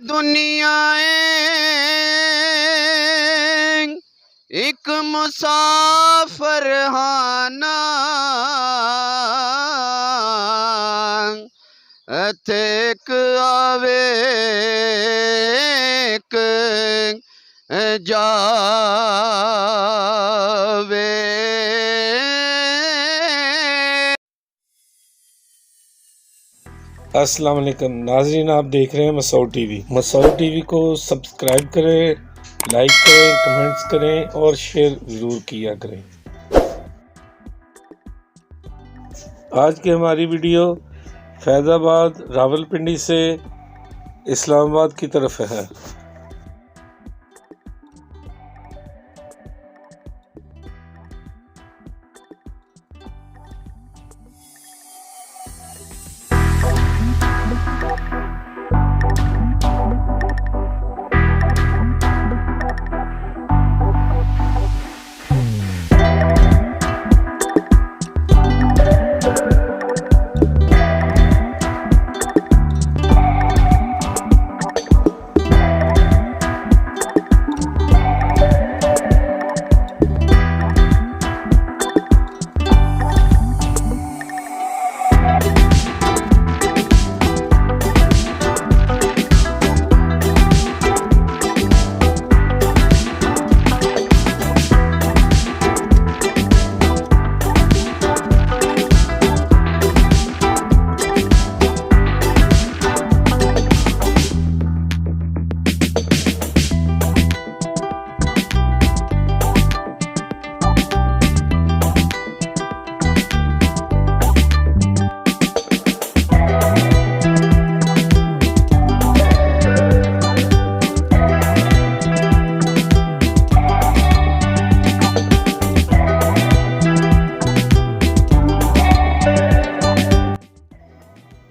दुनियाए एक मुसाफिर हाना अथेक आवे एक जावे। अस्सलाम वालेकुम नाज़रीन, आप देख रहे हैं मसऊद टीवी। मसऊद टीवी को सब्सक्राइब करें, लाइक करें, कमेंट्स करें और शेयर ज़रूर किया करें। आज की हमारी वीडियो फैज़ाबाद रावलपिंडी से इस्लामाबाद की तरफ है।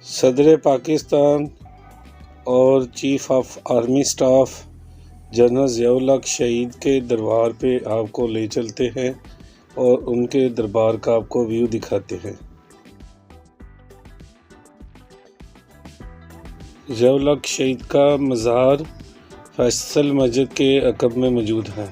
सदर पाकिस्तान और chief of army staff general Ziaul हक शहीद के दरबार पे आपको ले चलते हैं और उनके दरबार का आपको व्यू दिखाते हैं। ज़ियाउल हक शहीद का मज़ार फैसल मस्जिद के अक़ब में मौजूद है।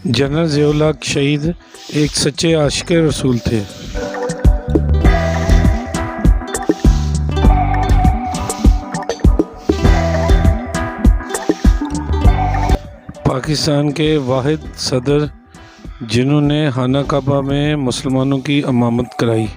जनरल ज़ियाउल हक शहीद एक सच्चे आशिक रसूल थे। पाकिस्तान के वाहिद सदर जिन्होंने खाना काबा में मुसलमानों की इमामत कराई।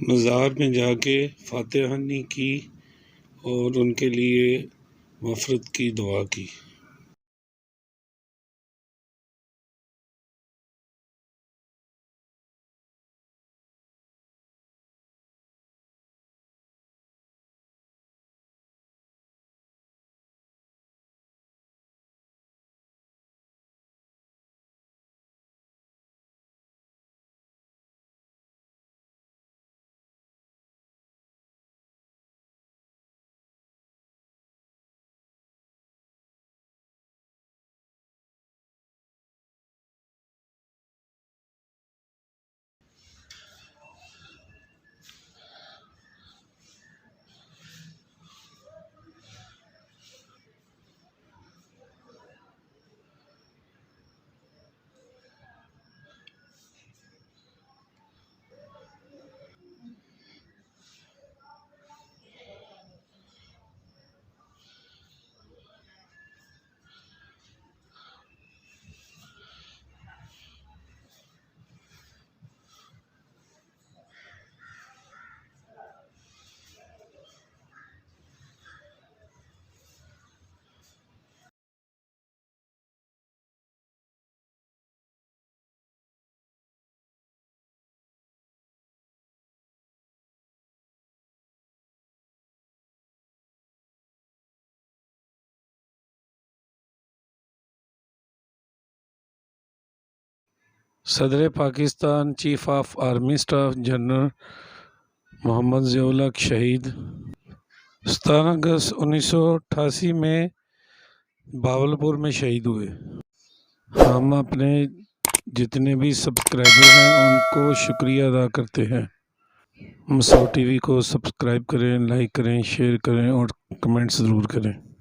मज़ार में जाके फातिहानी की और उनके लिए मफ़रत की दुआ की। सदर Pakistan chief of army staff general Mohammad Zia-ul Haq शहीद 17 अगस्त 1988 में भावलपुर में शहीद हुए। हम अपने जितने भी सब्सक्राइबर हैं उनको शुक्रिया अदा करते हैं। मसौद टीवी को सब्सक्राइब करें, लाइक करें, शेयर करें और कमेंट्स ज़रूर करें।